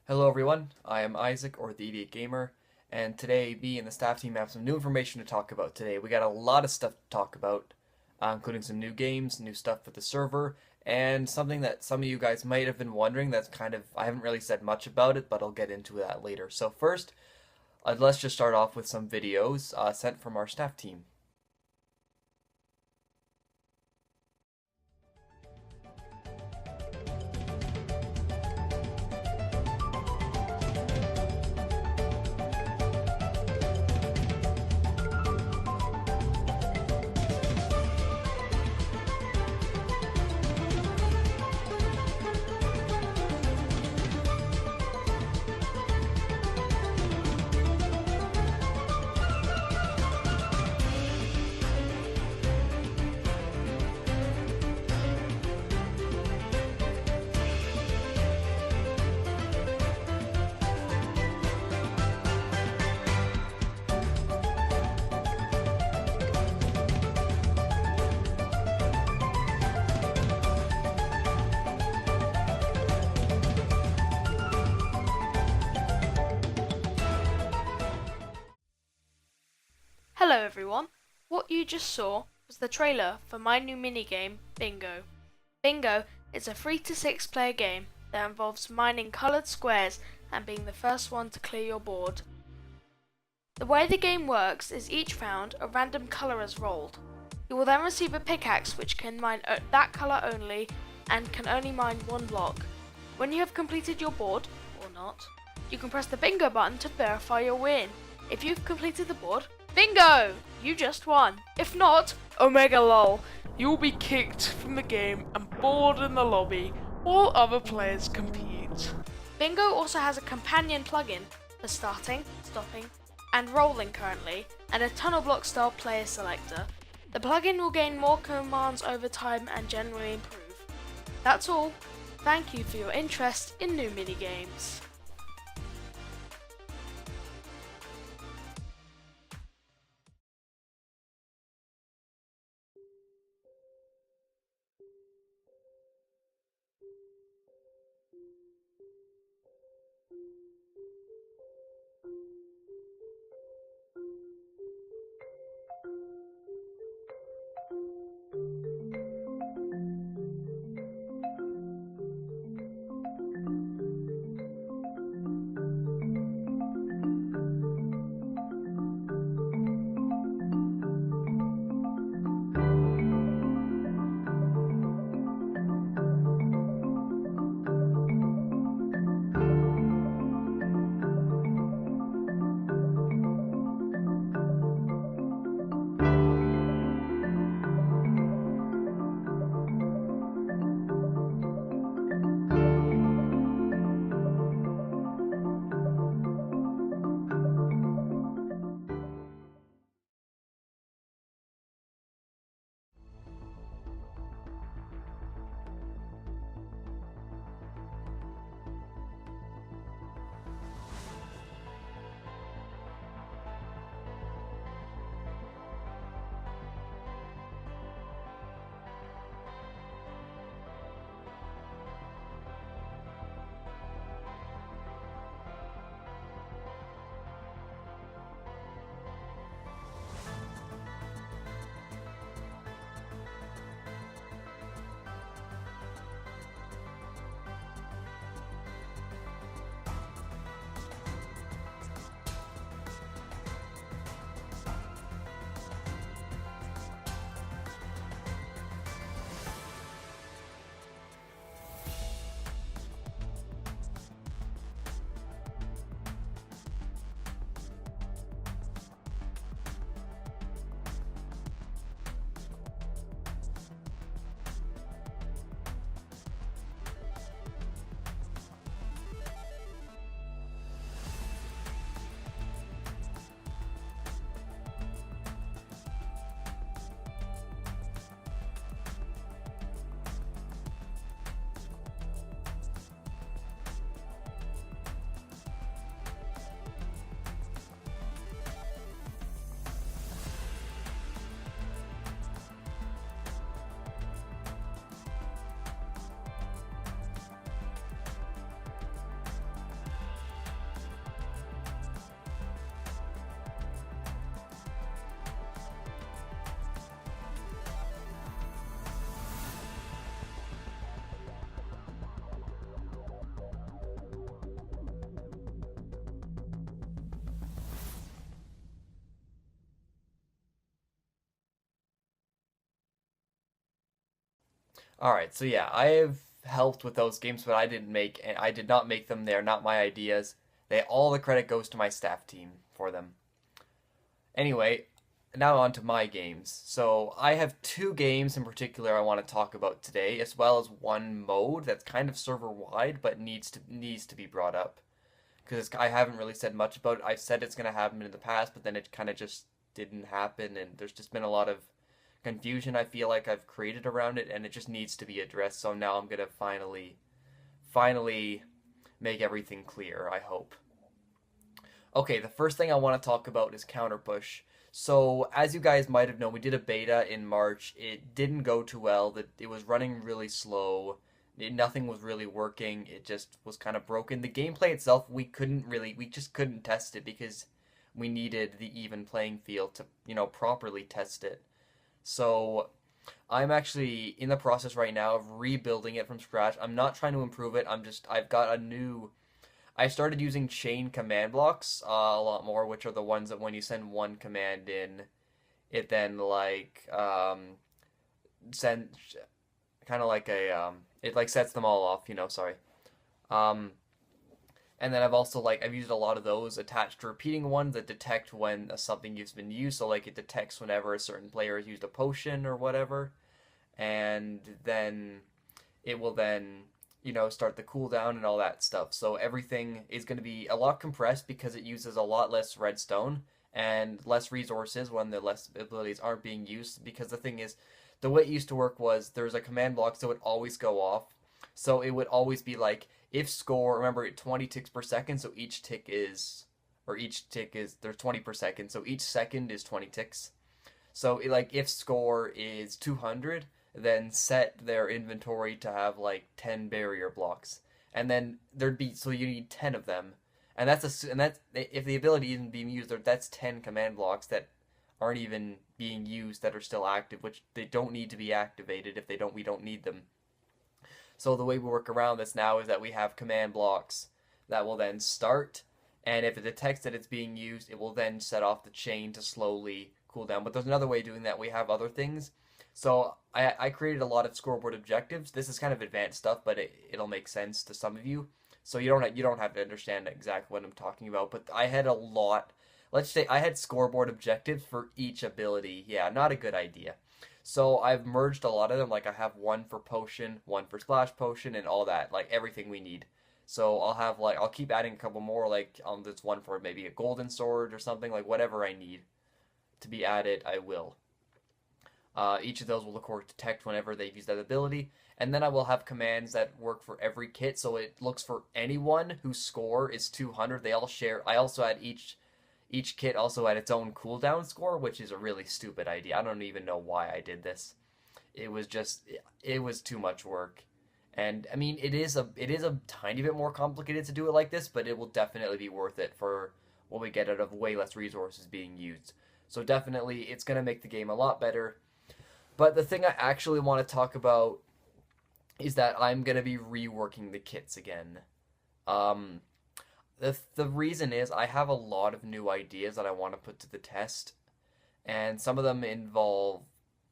Hello everyone, I am Isaac or the Idiot Gamer, and today me and the staff team have some new information to talk about today. We got a lot of stuff to talk about, including some new games, new stuff for the server, and something that some of you guys might have been wondering that's I haven't really said much about it, but I'll get into that later. So first, let's just start off with some videos sent from our staff team. Hello everyone, what you just saw was the trailer for my new minigame, Bingo. Bingo is a 3 to 6 player game that involves mining coloured squares and being the first one to clear your board. The way the game works is each round a random colour is rolled. You will then receive a pickaxe which can mine that colour only and can only mine one block. When you have completed your board, or not, you can press the bingo button to verify your win. If you've completed the board, bingo! You just won. If not, Omega lol. You'll be kicked from the game and bored in the lobby while other players compete. Bingo also has a companion plugin for starting, stopping, and rolling currently, and a tunnel block style player selector. The plugin will gain more commands over time and generally improve. That's all. Thank you for your interest in new minigames. Alright, so yeah, I have helped with those games, but I did not make them. They're not my ideas. All the credit goes to my staff team for them. Anyway, now on to my games. So I have two games in particular I want to talk about today, as well as one mode that's kind of server wide, but needs to be brought up because I haven't really said much about it. I've said it's going to happen in the past, but then it kind of just didn't happen, and there's just been a lot of confusion I feel like I've created around it, and it just needs to be addressed. So now I'm going to finally make everything clear, I hope. Okay, the first thing I want to talk about is Counter Push. So, as you guys might have known, we did a beta in March. It didn't go too well. It was running really slow. Nothing was really working. It just was kind of broken. The gameplay itself, we just couldn't test it because we needed the even playing field to, properly test it. So, I'm actually in the process right now of rebuilding it from scratch. I'm not trying to improve it. I've got a new I started using chain command blocks a lot more, which are the ones that when you send one command in, it then send kind of like it like sets them all off. Sorry. Um, and then I've used a lot of those attached to repeating ones that detect when something has been used. So like it detects whenever a certain player has used a potion or whatever, and then it will then start the cooldown and all that stuff. So everything is going to be a lot compressed because it uses a lot less redstone and less resources when the less abilities aren't being used. Because the thing is, the way it used to work was there's a command block, so it would always go off. So it would always be like if score, remember 20 ticks per second, so each tick is there's 20 per second, so each second is 20 ticks. So like if score is 200, then set their inventory to have like 10 barrier blocks. And then so you need 10 of them. And that's if the ability isn't being used, that's 10 command blocks that aren't even being used that are still active, which they don't need to be activated if we don't need them. So the way we work around this now is that we have command blocks that will then start, and if it detects that it's being used, it will then set off the chain to slowly cool down. But there's another way of doing that. We have other things. So I created a lot of scoreboard objectives. This is kind of advanced stuff, but it'll make sense to some of you. So you don't have to understand exactly what I'm talking about. But I had a lot. Let's say I had scoreboard objectives for each ability. Yeah, not a good idea. So I've merged a lot of them. Like I have one for potion, one for splash potion, and all that. Like everything we need. So I'll keep adding a couple more. Like there's one for maybe a golden sword or something. Like whatever I need to be added, I will. Each of those will of course detect whenever they've used that ability, and then I will have commands that work for every kit. So it looks for anyone whose score is 200. They all share. I also had each kit also had its own cooldown score, which is a really stupid idea. I don't even know why I did this. It was too much work. And I mean, it is a tiny bit more complicated to do it like this, but it will definitely be worth it for what we get out of way less resources being used. So definitely, it's gonna make the game a lot better. But the thing I actually want to talk about is that I'm gonna be reworking the kits again. Um, the reason is I have a lot of new ideas that I want to put to the test, and some of them involve.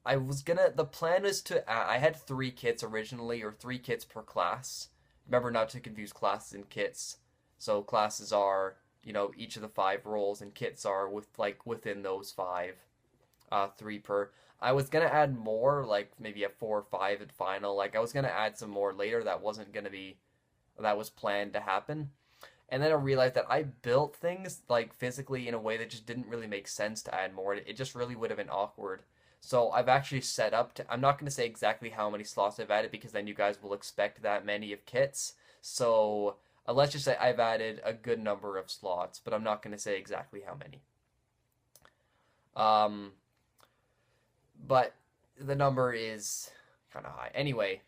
The plan is I had three kits originally, or three kits per class. Remember not to confuse classes and kits. So classes are, each of the five roles, and kits are within those five, three per. I was gonna add more, like maybe a 4 or 5 at final. Like I was gonna add some more later. That was planned to happen. And then I realized that I built things like physically in a way that just didn't really make sense to add more. It just really would have been awkward. So I've actually set up to. I'm not gonna say exactly how many slots I've added because then you guys will expect that many of kits. So let's just say I've added a good number of slots, but I'm not gonna say exactly how many. Um, but the number is kind of high. Anyway,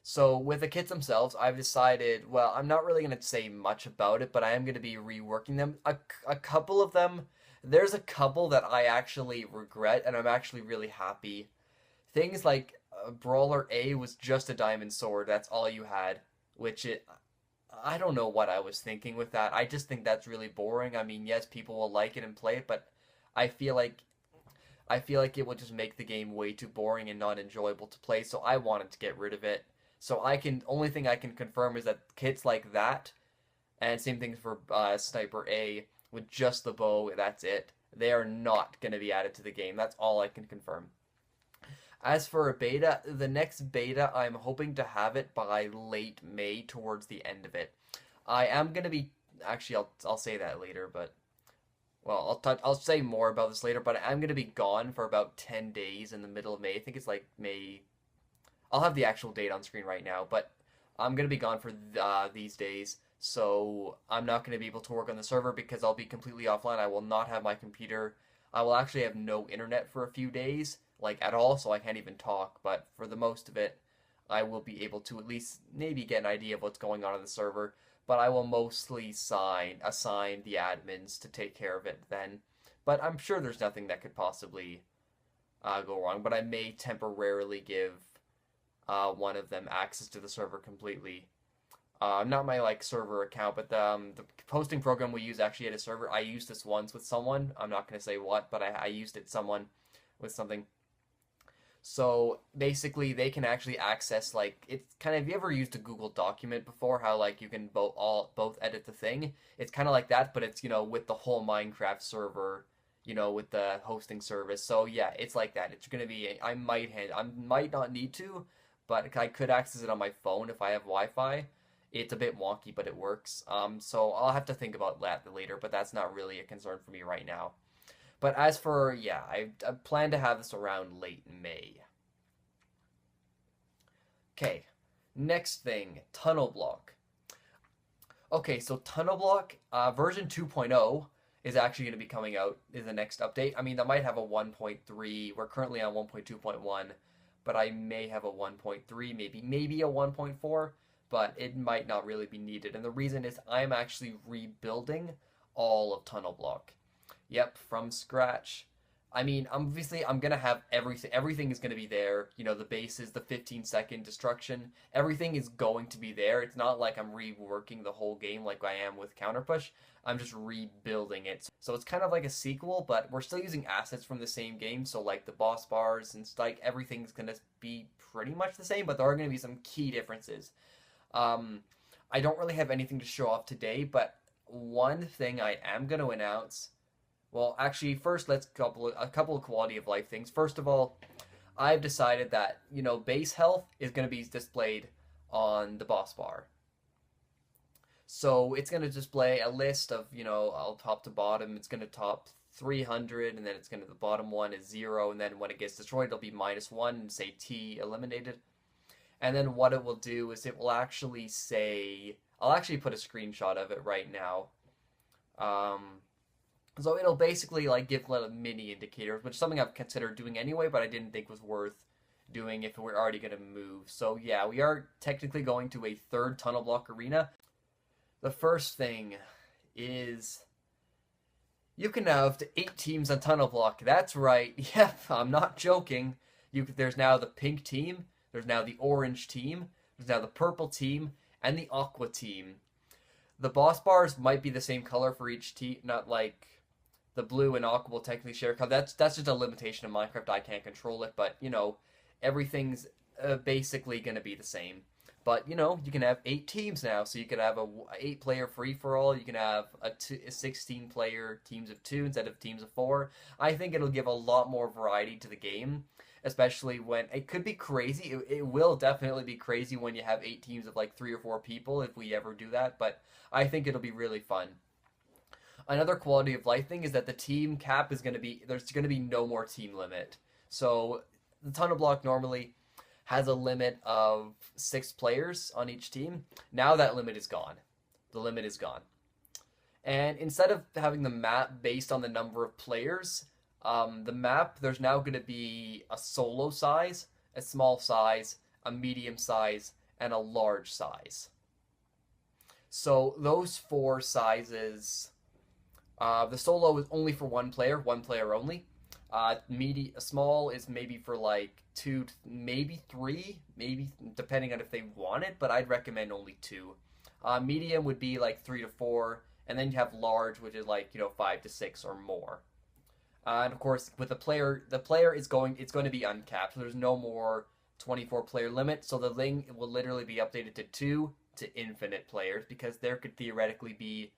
so with the kits themselves, I've decided, well, I'm not really going to say much about it, but I am going to be reworking them. A couple of them, there's a couple that I actually regret, and I'm actually really happy. Things like Brawler A was just a diamond sword, that's all you had, I don't know what I was thinking with that. I just think that's really boring. I mean, yes, people will like it and play it, but I feel like I feel like it will just make the game way too boring and not enjoyable to play, so I wanted to get rid of it. So only thing I can confirm is that kits like that, and same thing for Sniper A with just the bow, that's it. They are not going to be added to the game. That's all I can confirm. As for a beta, the next beta, I'm hoping to have it by late May, towards the end of it. I am going to be, actually, I'll say that later, but, well, I'll say more about this later, but I'm going to be gone for about 10 days in the middle of May. I think it's like May, I'll have the actual date on screen right now, but I'm going to be gone for these days, so I'm not going to be able to work on the server because I'll be completely offline. I will not have my computer. I will actually have no internet for a few days, like at all, so I can't even talk, but for the most of it, I will be able to at least maybe get an idea of what's going on the server, but I will mostly assign the admins to take care of it then. But I'm sure there's nothing that could possibly go wrong, but I may temporarily give one of them access to the server completely. Not my like server account, but the posting program we use actually had a server. I used this once with someone. I'm not going to say what, but I used it with something. So basically, they can actually access like it's kind of. Have you ever used a Google document before? How like you can both edit the thing. It's kind of like that, but it's with the whole Minecraft server, with the hosting service. So yeah, it's like that. It's gonna be. I might not need to, but I could access it on my phone if I have Wi-Fi. It's a bit wonky, but it works. So I'll have to think about that later, but that's not really a concern for me right now. But as for, yeah, I plan to have this around late May. Okay, next thing, Tunnel Block. Okay, so Tunnel Block version 2.0 is actually going to be coming out in the next update. I mean, that might have a 1.3. We're currently on 1.2.1, but I may have a 1.3, maybe a 1.4, but it might not really be needed. And the reason is I'm actually rebuilding all of Tunnel Block. Yep, from scratch. I mean, obviously, I'm gonna have everything. Everything is gonna be there. The bases, the 15-second destruction. Everything is going to be there. It's not like I'm reworking the whole game like I am with Counterpush. I'm just rebuilding it. So it's kind of like a sequel, but we're still using assets from the same game. So like the boss bars and like everything's gonna be pretty much the same, but there are gonna be some key differences. I don't really have anything to show off today, but one thing I am gonna announce. Well, actually, first let's a couple of quality of life things. First of all, I've decided that base health is going to be displayed on the boss bar. So it's going to display a list of I'll top to bottom. It's going to top 300, and then the bottom one is 0, and then when it gets destroyed, it'll be -1 and say T eliminated. And then what it will do is it will actually say, I'll actually put a screenshot of it right now. So it'll basically like give little mini indicators, which is something I've considered doing anyway, but I didn't think was worth doing if we're already going to move. So yeah, we are technically going to a third Tunnel Block arena. The first thing is you can have 8 teams on Tunnel Block. That's right. Yep, I'm not joking. There's now the pink team, there's now the orange team, there's now the purple team, and the aqua team. The boss bars might be the same color for each team, not like the blue and aqua will technically share color. That's just a limitation of Minecraft. I can't control it, but everything's basically going to be the same. But you can have 8 teams now, so you could have a 8-player free for all. You can have a 16-player teams of 2 instead of teams of 4. I think it'll give a lot more variety to the game, especially when it could be crazy. It will definitely be crazy when you have 8 teams of like 3 or 4 people if we ever do that. But I think it'll be really fun. Another quality of life thing is that the team cap is going to be, there's going to be no more team limit. So the Tunnel Block normally has a limit of 6 players on each team. Now that limit is gone. The limit is gone. And instead of having the map based on the number of players, the map, there's now going to be a solo size, a small size, a medium size, and a large size. So those 4 sizes... the solo is only for one player only. Small is maybe for like 2, maybe 3, maybe depending on if they want it, but I'd recommend only 2. Medium would be like 3 to 4, and then you have large, which is like 5 to 6 or more. And of course, with the player is going. It's going to be uncapped. So there's no more 24 player limit. So the thing will literally be updated to 2 to infinite players because there could theoretically be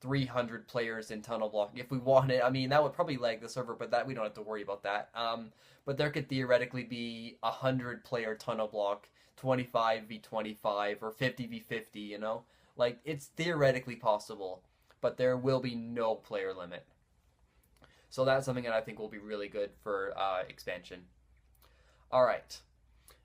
300 players in Tunnel Block if we wanted. I mean, that would probably lag the server, but that we don't have to worry about that. But there could theoretically be 100 player Tunnel Block, 25v25 or 50v50. Like it's theoretically possible, but there will be no player limit. So that's something that I think will be really good for expansion. All right,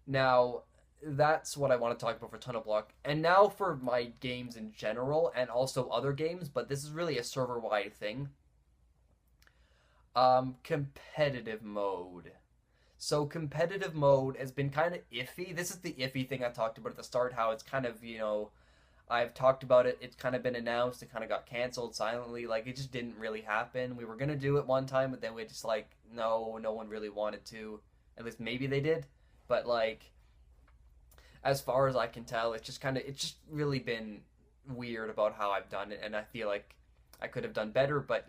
now that's what I want to talk about for Tunnel Block. And now for my games in general and also other games, but this is really a server wide thing. Competitive mode. So competitive mode has been kind of iffy. This is the iffy thing I talked about at the start, how it's kind of, I've talked about it. It's kind of been announced. It kind of got canceled silently. Like, it just didn't really happen. We were going to do it one time, but then we just, like, no one really wanted to. At least maybe they did. But, like, as far as I can tell, it's just really been weird about how I've done it, and I feel like I could have done better, but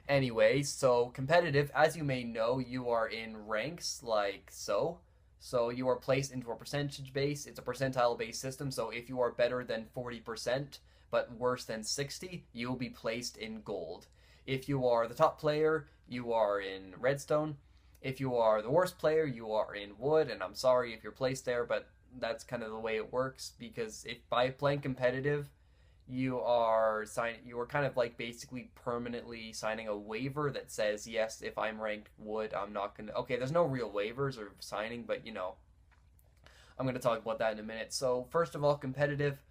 Anyway, so competitive, as you may know, you are in ranks like so. So you are placed into a percentage base. It's a percentile based system, so if you are better than 40% but worse than 60, you will be placed in gold. If you are the top player, you are in redstone. If you are the worst player, you are in wood, and I'm sorry if you're placed there, but that's kind of the way it works because if by playing competitive, you are kind of like basically permanently signing a waiver that says yes, if I'm ranked wood, I'm not gonna. Okay, there's no real waivers or signing, but I'm gonna talk about that in a minute. So first of all, competitive.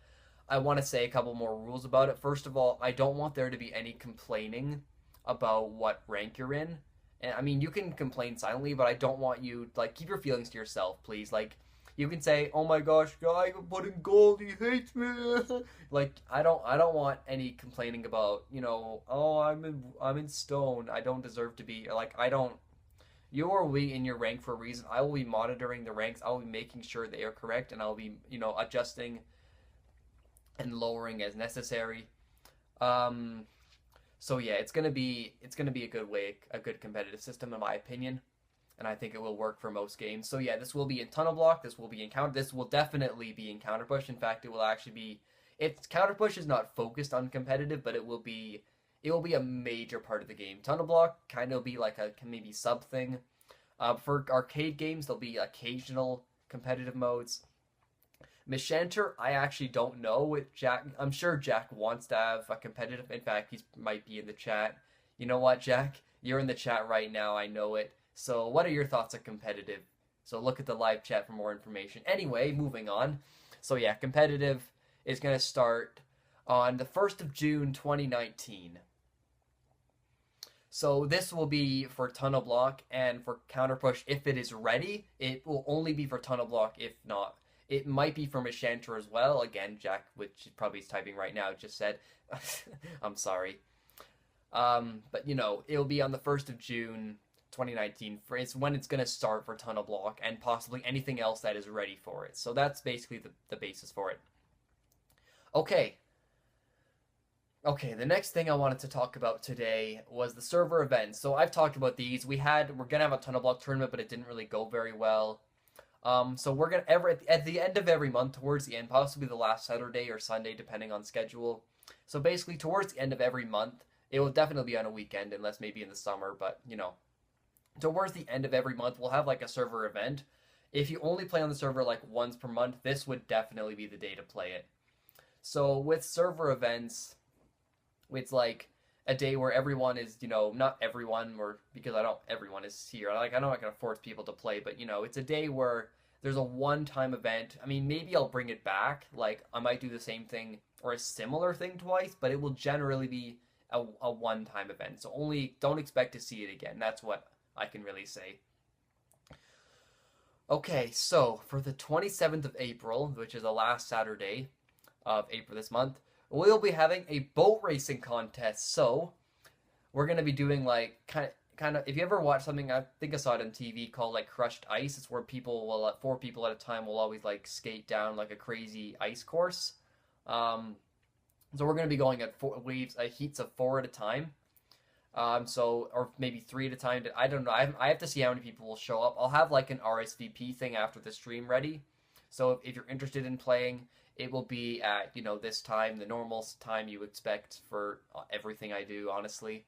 I want to say a couple more rules about it. First of all, I don't want there to be any complaining about what rank you're in. And I mean, you can complain silently, but I don't want you like keep your feelings to yourself, please. Like you can say, "Oh my gosh, guy, I'm putting gold. He hates me." Like I don't want any complaining about, "Oh, I'm in stone. I don't deserve to be." Like I don't. You are we in your rank for a reason. I will be monitoring the ranks. I will be making sure they are correct, and I'll be, adjusting and lowering as necessary. Um, so yeah, it's gonna be a good competitive system in my opinion, and I think it will work for most games. So yeah, this will be in Tunnel Block. This will be in Counter. This will definitely be in Counter Push. In fact, it will actually be. It's Counter Push is not focused on competitive, but it will be. It will be a major part of the game. Tunnel Block kind of be like a maybe sub thing. For arcade games, there'll be occasional competitive modes. Mishanter, I actually don't know with Jack. I'm sure Jack wants to have a competitive. In fact, he might be in the chat. You know what, Jack? You're in the chat right now. I know it. So, what are your thoughts on competitive? So, look at the live chat for more information. Anyway, moving on. So, yeah, competitive is going to start on the 1st of June 2019. So this will be for Tunnel Block and for Counter Push if it is ready. It will only be for Tunnel Block if not. It might be for Mishanter as well. Again, Jack, which probably is typing right now, just said. I'm sorry. But it'll be on the 1st of June 2019. It's when it's going to start for Tunnel Block and possibly anything else that is ready for it. So that's basically the basis for it. Okay, Okay, the next thing I wanted to talk about today was the server events. So I've talked about these. We're gonna have a Tunnel Block tournament, but it didn't really go very well. So we're gonna at the end of every month, towards the end, possibly the last Saturday or Sunday, depending on schedule. So basically, towards the end of every month, it will definitely be on a weekend, unless maybe in the summer. But towards the end of every month, we'll have like a server event. If you only play on the server like once per month, this would definitely be the day to play it. So with server events, it's like a day where everyone is, not everyone, or because everyone is here. Like, I know I'm not going to force people to play, but, it's a day where there's a one-time event. I mean, maybe I'll bring it back. Like, I might do the same thing or a similar thing twice, but it will generally be a one-time event. So don't expect to see it again. That's what I can really say. Okay, so for the 27th of April, which is the last Saturday of April this month, we'll be having a boat racing contest. So we're gonna be doing like kind of. If you ever watch something, I think I saw it on TV called like Crushed Ice. It's where four people at a time will always like skate down like a crazy ice course. So we're gonna be going at heats of four at a time. So, or maybe 3 at a time. I don't know. I have to see how many people will show up. I'll have like an RSVP thing after the stream ready. So if you're interested in playing, it will be at, this time, the normal time you expect for everything I do, honestly.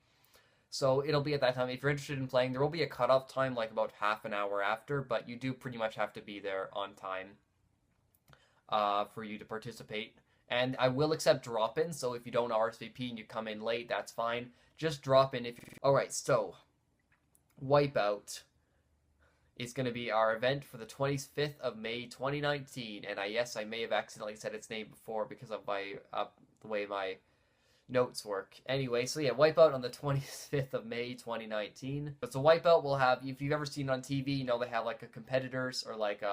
So it'll be at that time. If you're interested in playing, there will be a cutoff time, like about half an hour after, but you do pretty much have to be there on time for you to participate. And I will accept drop-ins, so if you don't RSVP and you come in late, that's fine. Just drop in if you... Alright, so, Wipeout is going to be our event for the 25th of May 2019, and yes, I may have accidentally said its name before because of my the way my notes work. Anyway, so yeah, Wipeout on the 25th of May 2019. So Wipeout will have, if you've ever seen it on TV, they have like a competitors or like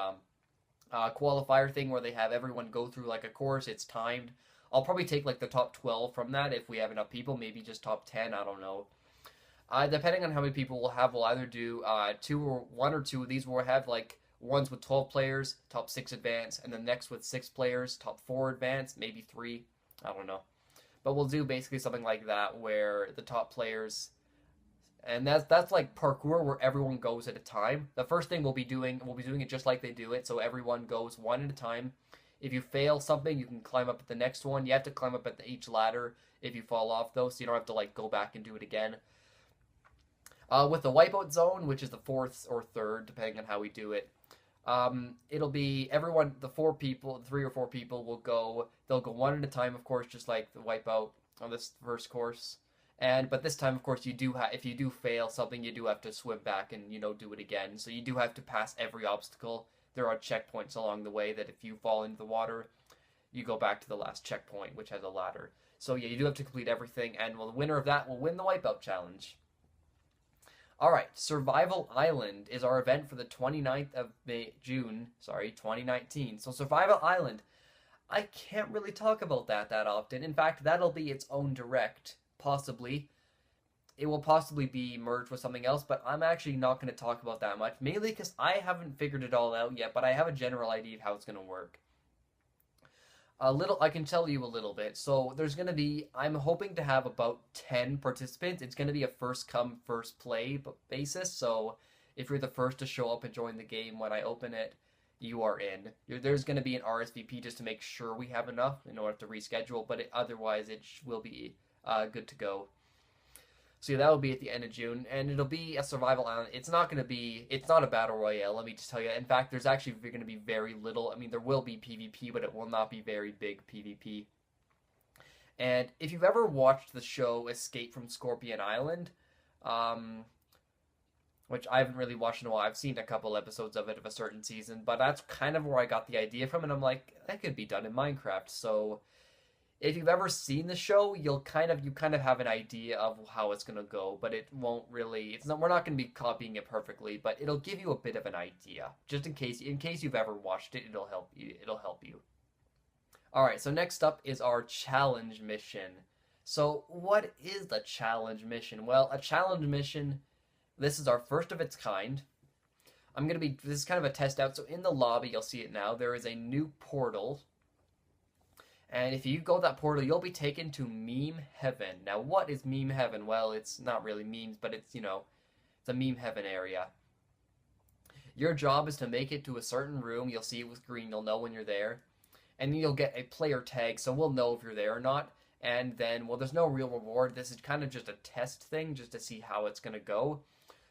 qualifier thing where they have everyone go through like a course. It's timed. I'll probably take like the top 12 from that if we have enough people, maybe just top 10, I don't know. Depending on how many people we'll have, we'll either do one or two of these. We'll have like ones with 12 players, top 6 advance, and the next with 6 players, top 4 advance, maybe 3, I don't know. But we'll do basically something like that where the top players, and that's like parkour where everyone goes at a time. The first thing we'll be doing it just like they do it, so everyone goes one at a time. If you fail something, you can climb up at the next one. You have to climb up at each ladder if you fall off though, so you don't have to like go back and do it again. With the Wipeout zone, which is the 4th or 3rd, depending on how we do it, it'll be everyone, the 3 or 4 people will go, they'll go one at a time, of course, just like the Wipeout on this first course. But this time, of course, if you do fail something, you do have to swim back and, do it again. So you do have to pass every obstacle. There are checkpoints along the way that if you fall into the water, you go back to the last checkpoint, which has a ladder. So yeah, you do have to complete everything, and the winner of that will win the Wipeout challenge. Alright, Survival Island is our event for the 29th of June, 2019. So Survival Island, I can't really talk about that often. In fact, that'll be its own direct, possibly. It will possibly be merged with something else, but I'm actually not going to talk about that much, mainly because I haven't figured it all out yet, but I have a general idea of how it's going to work. I can tell you a little bit. So there's going to be, I'm hoping to have about 10 participants. It's going to be a first come, first play basis. So if you're the first to show up and join the game when I open it, you are in. There's going to be an RSVP just to make sure we have enough in order to reschedule, but otherwise it will be good to go. So yeah, that will be at the end of June, and it'll be a survival island. It's not a battle royale, let me just tell you. In fact, there's actually going to be very little. I mean, there will be PvP, but it will not be very big PvP. And if you've ever watched the show Escape from Scorpion Island, which I haven't really watched in a while. I've seen a couple episodes of it of a certain season, but that's kind of where I got the idea from, and I'm like, that could be done in Minecraft. So if you've ever seen the show, you kind of have an idea of how it's gonna go, but it won't really. We're not gonna be copying it perfectly, but it'll give you a bit of an idea, just in case you've ever watched it. It'll help you. All right. So next up is our challenge mission. So what is the challenge mission? Well, a challenge mission. This is our first of its kind. This is kind of a test out. So in the lobby, you'll see it now. There is a new portal. And if you go that portal, you'll be taken to Meme Heaven. Now, what is Meme Heaven? Well, it's not really memes, but it's a Meme Heaven area. Your job is to make it to a certain room. You'll see it with green. You'll know when you're there. And then you'll get a player tag, so we'll know if you're there or not. And then, well, there's no real reward. This is kind of just a test thing, just to see how it's going to go.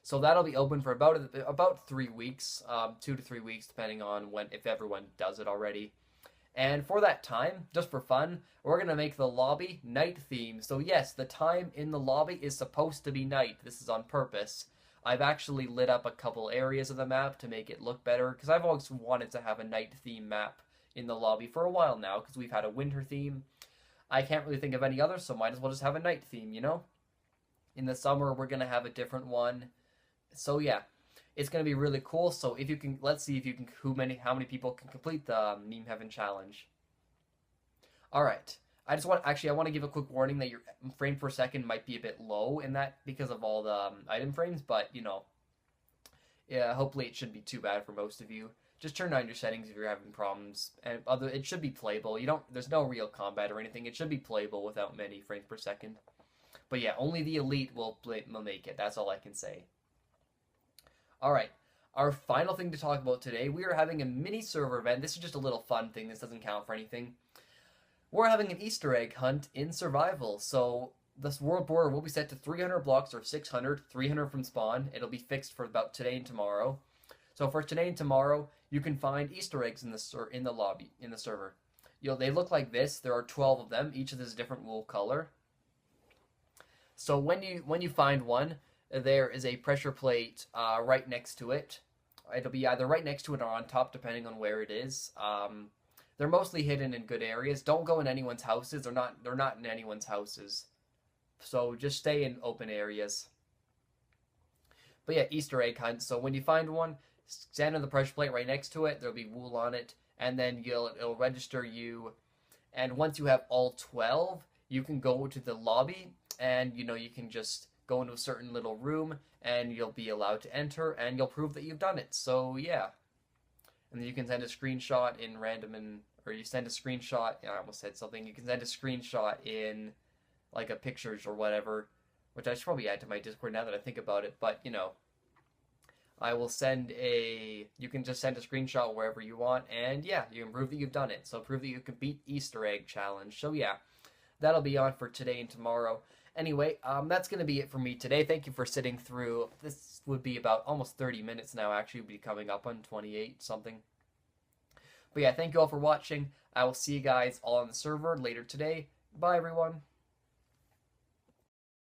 So that'll be open for about 3 weeks, 2 to 3 weeks, depending on if everyone does it already. And for that time, just for fun, we're going to make the lobby night themed. So yes, the time in the lobby is supposed to be night. This is on purpose. I've actually lit up a couple areas of the map to make it look better, because I've always wanted to have a night theme map in the lobby for a while now, because we've had a winter theme. I can't really think of any others, so might as well just have a night theme, In the summer, we're going to have a different one. So yeah. It's going to be really cool. So if you can, let's see if you can, how many people can complete the Meme Heaven challenge. All right. I want to give a quick warning that your frame per second might be a bit low in that because of all the item frames, but yeah, hopefully it shouldn't be too bad for most of you. Just turn down your settings if you're having problems, and it should be playable. There's no real combat or anything. It should be playable without many frames per second. But yeah, only the elite will make it. That's all I can say. All right. Our final thing to talk about today, we are having a mini server event. This is just a little fun thing. This doesn't count for anything. We're having an Easter egg hunt in survival. So this world border will be set to 300 blocks or 600, 300 from spawn. It'll be fixed for about today and tomorrow. So for today and tomorrow, you can find Easter eggs in the lobby in the server. They look like this. There are 12 of them. Each of this is a different wool color. So when you find one, there is a pressure plate right next to it. It'll be either right next to it or on top, depending on where it is. They're mostly hidden in good areas. Don't go in anyone's houses. They're not in anyone's houses. So just stay in open areas. But yeah, Easter egg hunt. So when you find one, stand on the pressure plate right next to it. There'll be wool on it, and then it'll register you. And once you have all 12, you can go to the lobby, and you can just go into a certain little room, and you'll be allowed to enter, and you'll prove that you've done it. So yeah, and then you can send a screenshot in or you send a screenshot. I almost said something. You can send a screenshot in like a pictures or whatever, which I should probably add to my Discord now that I think about it. But I will you can just send a screenshot wherever you want, and yeah, you can prove that you've done it. So prove that you can beat Easter egg challenge. So yeah, that'll be on for today and tomorrow. Anyway, that's going to be it for me today. Thank you for sitting through. This would be about almost 30 minutes now, actually. We'll be coming up on 28 something. But yeah, thank you all for watching. I will see you guys all on the server later today. Bye, everyone.